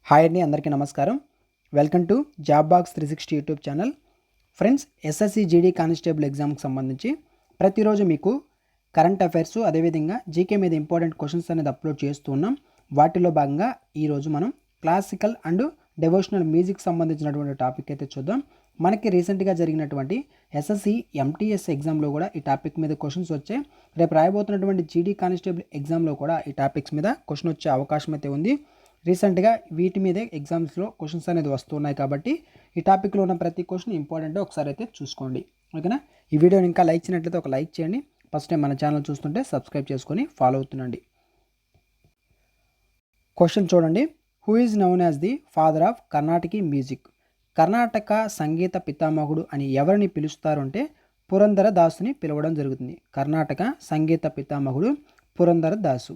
Hi అండి, అందరికీ నమస్కారం. Welcome to job box 360 YouTube channel. Friends, SSC GD constable ఎగ్జామ్కి సంబంధించి ప్రతిరోజు మీకు కరెంట్ అఫైర్స్ అదేవిధంగా జీకే మీద ఇంపార్టెంట్ క్వశ్చన్స్ అనేది అప్లోడ్ చేస్తూ ఉన్నాం. వాటిలో భాగంగా ఈరోజు మనం క్లాసికల్ అండ్ డెవోషనల్ మ్యూజిక్ సంబంధించినటువంటి టాపిక్ అయితే చూద్దాం. మనకి రీసెంట్గా జరిగినటువంటి ఎస్ఎస్సి ఎంటీఎస్ ఎగ్జామ్లో కూడా ఈ టాపిక్ మీద క్వశ్చన్స్ వచ్చాయి. రేపు రాయబోతున్నటువంటి జీడీ కానిస్టేబుల్ ఎగ్జామ్లో కూడా ఈ టాపిక్స్ మీద క్వశ్చన్ వచ్చే అవకాశం అయితే ఉంది. రీసెంట్గా వీటి మీదే ఎగ్జామ్స్లో క్వశ్చన్స్ అనేది వస్తున్నాయి కాబట్టి ఈ టాపిక్లో ఉన్న ప్రతి క్వశ్చన్ ఇంపార్టెంట్, ఒకసారి అయితే చూసుకోండి. ఓకేనా? ఈ వీడియోని ఇంకా లైక్ చేయనట్లయితే ఒక లైక్ చేయండి. ఫస్ట్ టైం మన ఛానల్ చూస్తుంటే సబ్స్క్రైబ్ చేసుకొని ఫాలో అవుతుండండి. క్వశ్చన్ చూడండి. Who is known as the father of Carnatic music? Karnataka సంగీత పితామహుడు అని ఎవరిని పిలుస్తారు అంటే పురందర దాసుని పిలవడం జరుగుతుంది. కర్ణాటక సంగీత పితామహుడు పురందర దాసు.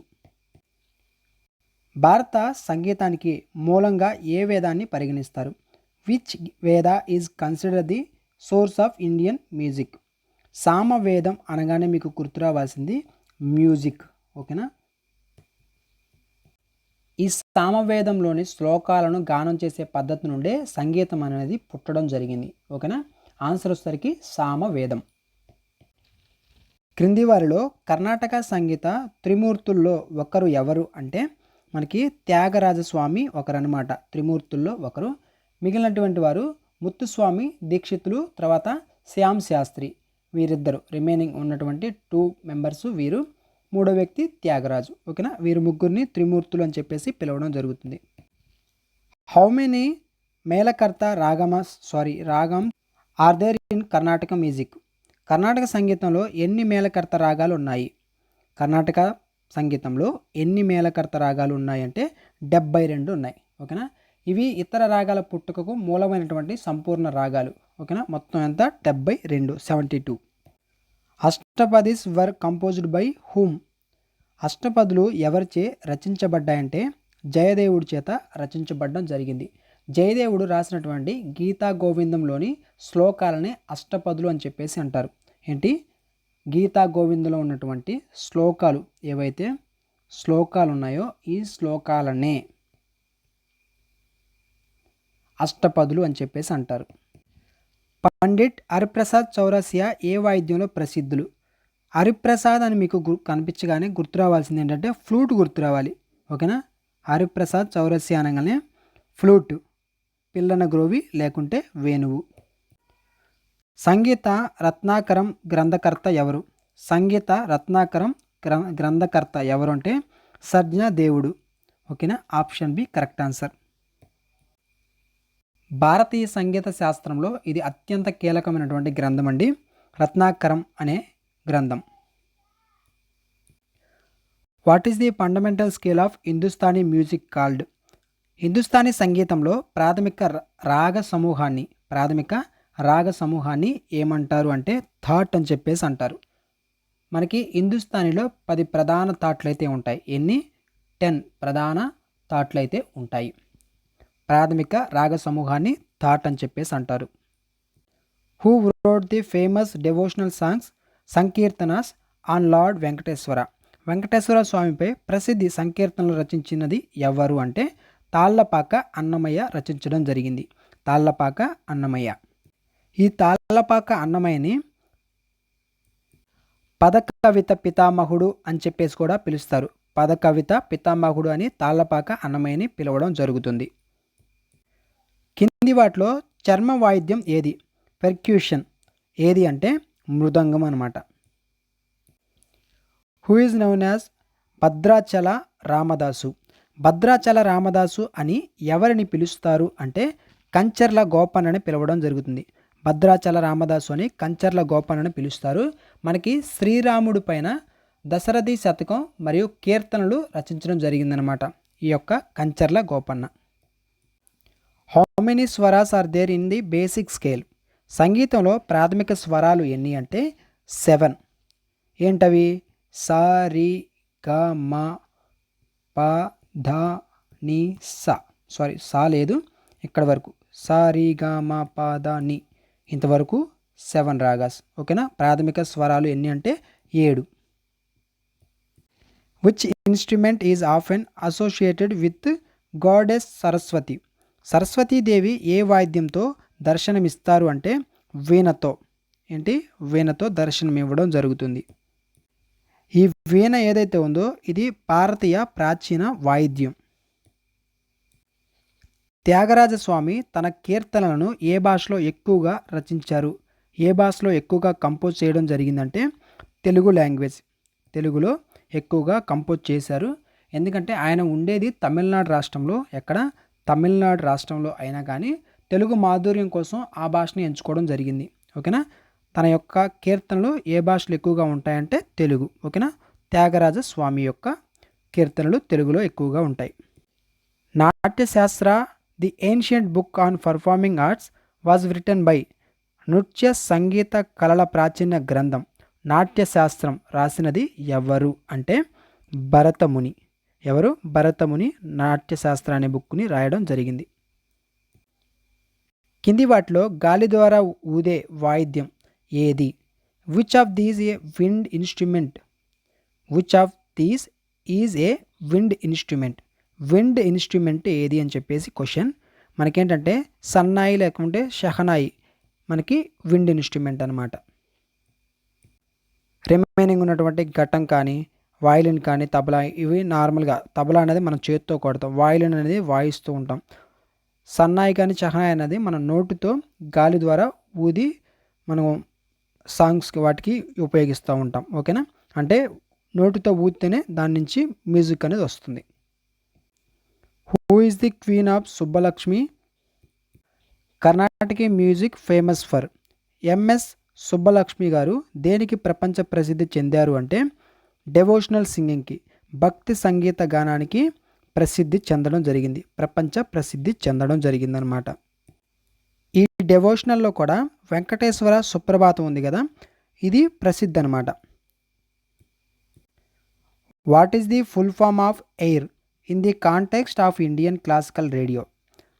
భారత సంగీతానికి మూలంగా ఏ వేదాన్ని పరిగణిస్తారు? Which Veda is consider the source of Indian music? సామవేదం అనగానే మీకు గుర్తు రావాల్సింది మ్యూజిక్. ఓకేనా? ఈ సామవేదంలోని శ్లోకాలను గానం చేసే పద్ధతి నుండే సంగీతం అనేది పుట్టడం జరిగింది. ఓకేనా? ఆన్సర్ వచ్చేసరికి సామవేదం. క్రింది వారిలో కర్ణాటక సంగీత త్రిమూర్తుల్లో ఒకరు ఎవరు అంటే మనకి త్యాగరాజస్వామి ఒకరనమాట. త్రిమూర్తుల్లో ఒకరు. మిగిలినటువంటి వారు ముత్తుస్వామి దీక్షితులు, తర్వాత శ్యామ్ శాస్త్రి. వీరిద్దరు రిమైనింగ్ ఉన్నటువంటి 2 మెంబర్స్ వీరు. మూడో వ్యక్తి త్యాగరాజు. ఓకేనా? వీరు ముగ్గురిని త్రిమూర్తులు అని చెప్పేసి పిలవడం జరుగుతుంది. How many melakarta ragam are there in Karnataka music? Karnataka సంగీతంలో ఎన్ని మేళకర్త రాగాలు ఉన్నాయి? కర్ణాటక సంగీతంలో ఎన్ని మేళకర్త రాగాలు ఉన్నాయంటే 72 ఉన్నాయి. ఓకేనా? ఇవి ఇతర రాగాల పుట్టుకకు మూలమైనటువంటి సంపూర్ణ రాగాలు. ఓకేనా? మొత్తం ఎంత? 72, 72. అష్టపదీస్ వర్ కంపోజ్డ్ బై హూమ్? అష్టపదులు ఎవరిచే రచించబడ్డాయంటే జయదేవుడి చేత రచించబడడం జరిగింది. జయదేవుడు రాసినటువంటి గీతా గోవిందంలోని శ్లోకాలనే అష్టపదులు అని చెప్పేసి అంటారు. ఏంటి? గీతా గోవిందంలో ఉన్నటువంటి శ్లోకాలు ఏవైతే శ్లోకాలు ఉన్నాయో ఈ శ్లోకాలనే అష్టపదులు అని చెప్పేసి అంటారు. పండిట్ హరిప్రసాద్ చౌరసియా ఏ వాయిద్యంలో ప్రసిద్ధులు? హరిప్రసాద్ అని మీకు కనిపించగానే గుర్తు రావాల్సింది ఏంటంటే ఫ్లూట్ గుర్తు రావాలి. ఓకేనా? హరిప్రసాద్ చౌరసియా అనగానే ఫ్లూట్, పిల్లన గ్రోవి లేకుంటే వేణువు. సంగీత రత్నాకరం గ్రంథకర్త ఎవరు? సంగీత రత్నాకరం గ్రంథకర్త ఎవరు అంటే సర్జన దేవుడు. ఓకేనా? Option B correct answer. భారతీయ సంగీత శాస్త్రంలో ఇది అత్యంత కీలకమైనటువంటి గ్రంథం అండి, రత్నాకరం అనే గ్రంథం. What is the fundamental scale of Hindustani music called? Hindustani సంగీతంలో ప్రాథమిక రాగ సమూహాన్ని ఏమంటారు అంటే థాట్ అని చెప్పేసి అంటారు. మనకి హిందుస్థానీలో 10 ప్రధాన థాట్లు అయితే ఉంటాయి. ఎన్ని? 10 ప్రధాన థాట్లు అయితే ఉంటాయి. ప్రాథమిక రాగ సమూహాన్ని థాట్ అని చెప్పేసి అంటారు. Who wrote the famous devotional songs sankirtanas on lord Venkateswara? Venkateswara స్వామిపై ప్రసిద్ధి సంకీర్తనలు రచించినది ఎవరు అంటే తాళ్లపాక అన్నమయ్య రచించడం జరిగింది. తాళ్లపాక అన్నమయ్య. ఈ తాళ్లపాక అన్నమయ్యని పదకవిత పితామహుడు అని చెప్పేసి కూడా పిలుస్తారు. పదకవిత పితామహుడు అని తాళ్లపాక అన్నమయ్యని పిలవడం జరుగుతుంది. కింది వాటిలో చర్మ వాయిద్యం ఏది? పెర్క్యూషన్. ఏది అంటే మృదంగం అన్నమాట. Who is known as Bhadrachala Ramadasu? Bhadrachala Ramadasu అని ఎవరిని పిలుస్తారు అంటే కంచర్ల గోపన్నని పిలవడం జరుగుతుంది. భద్రాచల రామదాసు అని కంచర్ల గోపన్నని పిలుస్తారు. మనకి శ్రీరాముడి పైన దశరథి శతకం మరియు కీర్తనలు రచించడం జరిగిందనమాట ఈ యొక్క Kancherla Gopanna. How many swaras are there in the basic scale? సంగీతంలో ప్రాథమిక స్వరాలు ఎన్ని అంటే 7. ఏంటవి? సా రి గ మ ప ధ ని సా. సా లేదు, ఇక్కడ వరకు సా రి గ మ ప ధ ని, ఇంతవరకు 7 రాగాస్. ఓకేనా? ప్రాథమిక స్వరాలు ఎన్ని అంటే 7. Which instrument is often associated with goddess Saraswati. Saraswatidevi ఏ వాయిద్యంతో దర్శనమిస్తారు అంటే వీణతో. ఏంటి? వీణతో దర్శనం ఇవ్వడం జరుగుతుంది. ఈ వీణ ఏదైతే ఉందో ఇది భారతీయ ప్రాచీన వాయిద్యం. త్యాగరాజస్వామి తన కీర్తనలను ఏ భాషలో ఎక్కువగా రచించారు, ఏ భాషలో ఎక్కువగా కంపోజ్ చేయడం జరిగిందంటే తెలుగు లాంగ్వేజ్. తెలుగులో ఎక్కువగా కంపోజ్ చేశారు. ఎందుకంటే ఆయన ఉండేది తమిళనాడు రాష్ట్రంలో. ఎక్కడ? తమిళనాడు రాష్ట్రంలో అయినా కానీ తెలుగు మాధుర్యం కోసం ఆ భాషని ఎంచుకోవడం జరిగింది. ఓకేనా? తన యొక్క కీర్తనలు ఏ భాషలో ఎక్కువగా ఉంటాయంటే తెలుగు. ఓకేనా? త్యాగరాజ స్వామి యొక్క కీర్తనలు తెలుగులో ఎక్కువగా ఉంటాయి. Natyashastra the ancient book on performing arts was written by. నృత్య సంగీత కళల ప్రాచీన గ్రంథం నాట్యశాస్త్రం రాసినది ఎవరు అంటే భరతముని. ఎవరు? భరతముని నాట్యశాస్త్ర అనే బుక్ని రాయడం జరిగింది. కింది వాటిలో గాలి ద్వారా ఊదే వాయిద్యం ఏది? Which of these A wind instrument? Which of these is a wind instrument? Wind instrument ఏది అని చెప్పేసి క్వశ్చన్. మనకేంటంటే సన్నాయి లేకుంటే షహనాయి మనకి విండ్ ఇన్స్ట్రుమెంట్ అనమాట. రిమైనింగ్ ఉన్నటువంటి ఘటం కానీ వాయిలిన్ కానీ తబలా ఇవి నార్మల్గా. తబలా అనేది మనం చేతితో కొడతాం, వాయిలిన్ అనేది వాయిస్తూ ఉంటాం. సన్నాయి కానీ షహనాయి అనేది మనం నోటితో గాలి ద్వారా ఊది మనం సాంగ్స్కి వాటికి ఉపయోగిస్తూ ఉంటాం. ఓకేనా? అంటే నోటితో ఊదితేనే దాని నుంచి మ్యూజిక్ అనేది వస్తుంది. Who is the queen of Subbalakshmi? Karnataka music famous for. MS Subbalakshmi garu దేనికి ప్రపంచ ప్రసిద్ధి చెందారు అంటే డెవోషనల్ సింగింగ్కి, భక్తి సంగీత గానానికి ప్రసిద్ధి చెందడం జరిగింది. ప్రపంచ ప్రసిద్ధి చెందడం జరిగిందనమాట. ఈ డెవోషనల్లో కూడా వెంకటేశ్వర సుప్రభాతం ఉంది కదా, ఇది ప్రసిద్ధి అనమాట. What is the full form of AIR in the context of Indian classical radio?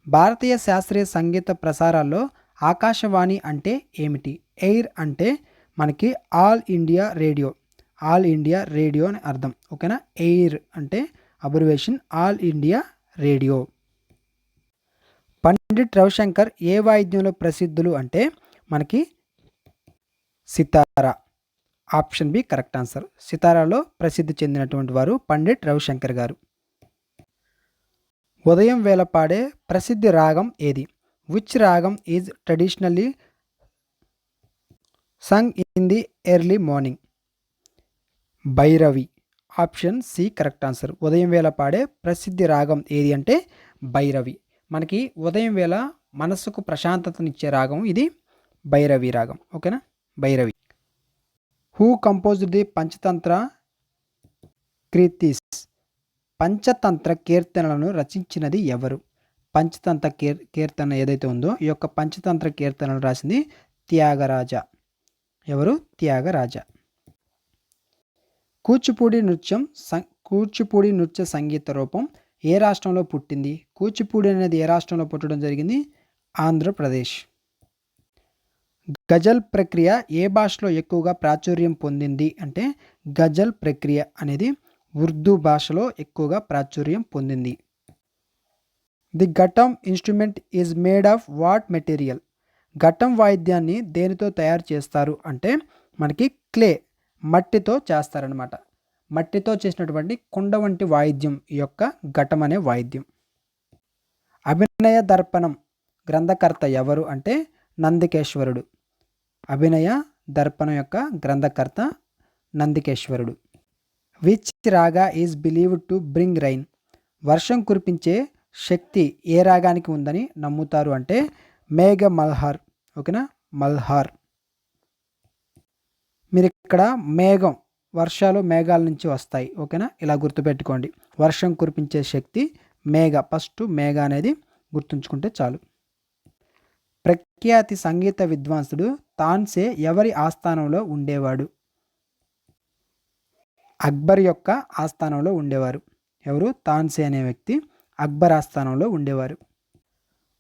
భారతీయ శాస్త్రీయ సంగీత ప్రసారాల్లో ఆకాశవాణి అంటే ఏమిటి? ఎయిర్ అంటే మనకి all India radio. All India radio అని అర్థం. ఓకేనా? ఎయిర్ అంటే abbreviation all India radio. Pandit Ravishankar ఏ వాయిద్యంలో ప్రసిద్ధులు అంటే మనకి సితారా. Option B correct answer. సితారాలో ప్రసిద్ధి చెందినటువంటి వారు పండిట్ రవిశంకర్ గారు. ఉదయం వేళ పాడే ప్రసిద్ధి రాగం ఏది? Which ragam is traditionally sung in the early morning? Bhairavi. Option C correct answer. ఉదయం వేళ పాడే ప్రసిద్ధి రాగం ఏది అంటే భైరవి. మనకి ఉదయం వేళ మనస్సుకు ప్రశాంతతనిచ్చే రాగం ఇది భైరవి రాగం. ఓకేనా? Bhairavi. Who composed the Panchatantra kirtis? Panchatantra కీర్తనలను రచించినది ఎవరు? పంచతంత్ర కీర్తన ఏదైతే ఉందో ఈ యొక్క పంచతంత్ర కీర్తనలు రాసింది త్యాగరాజ. ఎవరు? త్యాగరాజ. కూచిపూడి నృత్య సంగీత రూపం ఏ రాష్ట్రంలో పుట్టింది? కూచిపూడి అనేది ఏ రాష్ట్రంలో పుట్టడం జరిగింది? ఆంధ్రప్రదేశ్. గజల్ ప్రక్రియ ఏ భాషలో ఎక్కువగా ప్రాచుర్యం పొందింది అంటే గజల్ ప్రక్రియ అనేది ఉర్దూ భాషలో ఎక్కువగా ప్రాచుర్యం పొందింది. ది ఘటం instrument is made of what material? ఘటం వాయిద్యాన్ని దేనితో తయారు చేస్తారు అంటే మనకి క్లే, మట్టితో చేస్తారనమాట. మట్టితో చేసినటువంటి కుండ వంటి వాయిద్యం ఈ యొక్క ఘటం అనే వాయిద్యం. అభినయ దర్పణం గ్రంథకర్త ఎవరు అంటే నందికేశ్వరుడు. అభినయ దర్పణం యొక్క గ్రంథకర్త నందికేశ్వరుడు. విచ్ రాగా is believed to bring rain? వర్షం కురిపించే శక్తి ఏ రాగానికి ఉందని నమ్ముతారు అంటే మేఘ మల్హార్. ఓకేనా? మల్హార్. మీరు ఇక్కడ మేఘం, వర్షాలు మేఘాల నుంచి వస్తాయి. ఓకేనా? ఇలా గుర్తుపెట్టుకోండి. వర్షం కురిపించే శక్తి మేఘ. ఫస్ట్ మేఘ అనేది గుర్తుంచుకుంటే చాలు. ప్రఖ్యాతి సంగీత విద్వాంసుడు తాన్సే ఎవరి ఆస్థానంలో ఉండేవాడు? అక్బర్ యొక్క ఆస్థానంలో ఉండేవారు. ఎవరు? తాన్సే అనే వ్యక్తి అక్బర్ ఆస్థానంలో ఉండేవారు.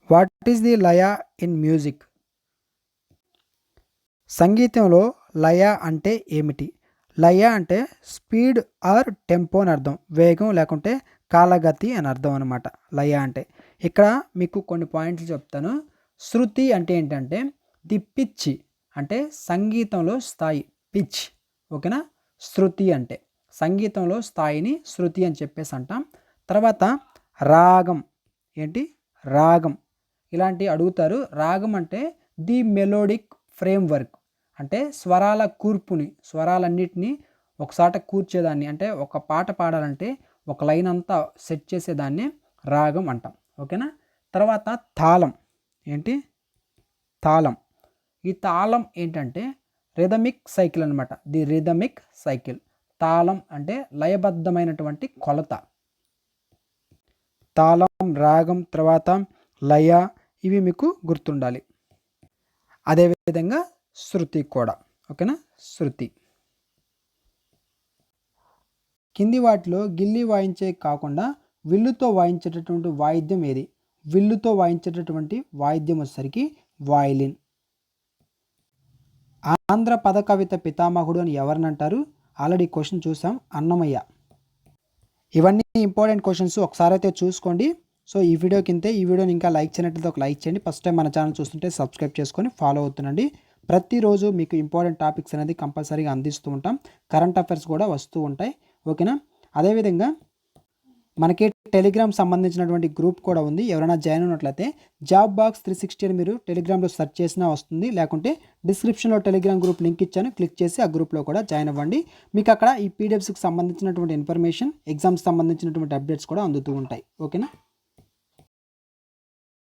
What is the Laya in music? సంగీతంలో లయ అంటే ఏమిటి? లయ అంటే స్పీడ్ ఆర్ టెంపో అని అర్థం. వేగం లేకుంటే కాలగతి అని అర్థం అనమాట లయ అంటే. ఇక్కడ మీకు కొన్ని పాయింట్లు చెప్తాను. శృతి అంటే ఏంటంటే ది పిచ్, అంటే సంగీతంలో స్థాయి, పిచ్. ఓకేనా. శృతి అంటే సంగీతంలో స్థాయిని శృతి అని చెప్పేసి అంటాం. తర్వాత రాగం, ఏంటి రాగం, ఇలాంటివి అడుగుతారు. రాగం అంటే ది మెలోడిక్ ఫ్రేమ్వర్క్, అంటే స్వరాల కూర్పుని, స్వరాలన్నిటినీ ఒకసాట కూర్చేదాన్ని, అంటే ఒక పాట పాడాలంటే ఒక లైన్ అంతా సెట్ చేసేదాన్ని రాగం అంటాం. ఓకేనా. తర్వాత తాళం, ఏంటి తాళం. ఈ తాళం ఏంటంటే రిథమిక్ సైకిల్ అనమాట, ది రిథమిక్ సైకిల్. తాళం అంటే లయబద్ధమైనటువంటి కొలత. తాళం, రాగం, తర్వాత లయ, ఇవి మీకు గుర్తుండాలి. అదేవిధంగా శృతి కూడా. ఓకేనా. శృతి. కింది వాటిలో గిల్లి వాయించే కాకుండా విల్లుతో వాయించేటటువంటి వాయిద్యం ఏది? విల్లుతో వాయించేటటువంటి వాయిద్యం వచ్చేసరికి వాయిలిన్. ఆంధ్ర పద కవిత పితామహుడు అని ఎవరిని అంటారు? ఆల్రెడీ క్వశ్చన్ చూసాం, అన్నమయ్య. ఇవన్నీ ఇంపార్టెంట్ క్వశ్చన్స్, ఒకసారి అయితే చూసుకోండి. సో ఈ వీడియోని ఇంకా లైక్ చేయనట్లయితే ఒక లైక్ చేయండి. ఫస్ట్ టైం మన ఛానల్ చూస్తుంటే సబ్స్క్రైబ్ చేసుకొని ఫాలో అవుతుండండి. ప్రతిరోజు మీకు ఇంపార్టెంట్ టాపిక్స్ అనేది కంపల్సరీగా అందిస్తూ ఉంటాం. కరెంట్ అఫైర్స్ కూడా వస్తూ ఉంటాయి. ఓకేనా. అదేవిధంగా మనకి టెలిగ్రామ్ సంబంధించినటువంటి గ్రూప్ కూడా ఉంది. ఎవరైనా జాయిన్ అయినట్లయితే జాబ్ బాక్స్ 360 అని మీరు టెలిగ్రామ్లో సెర్చ్ చేసినా వస్తుంది, లేకుంటే డిస్క్రిప్షన్లో టెలిగ్రామ్ గ్రూప్ లింక్ ఇచ్చాను, క్లిక్ చేసి ఆ గ్రూప్లో కూడా జాయిన్ అవ్వండి. మీకు అక్కడ ఈ పీడిఎఫ్స్కి సంబంధించినటువంటి ఇన్ఫర్మేషన్, ఎగ్జామ్స్ సంబంధించినటువంటి అప్డేట్స్ కూడా అందుతూ ఉంటాయి. ఓకేనా.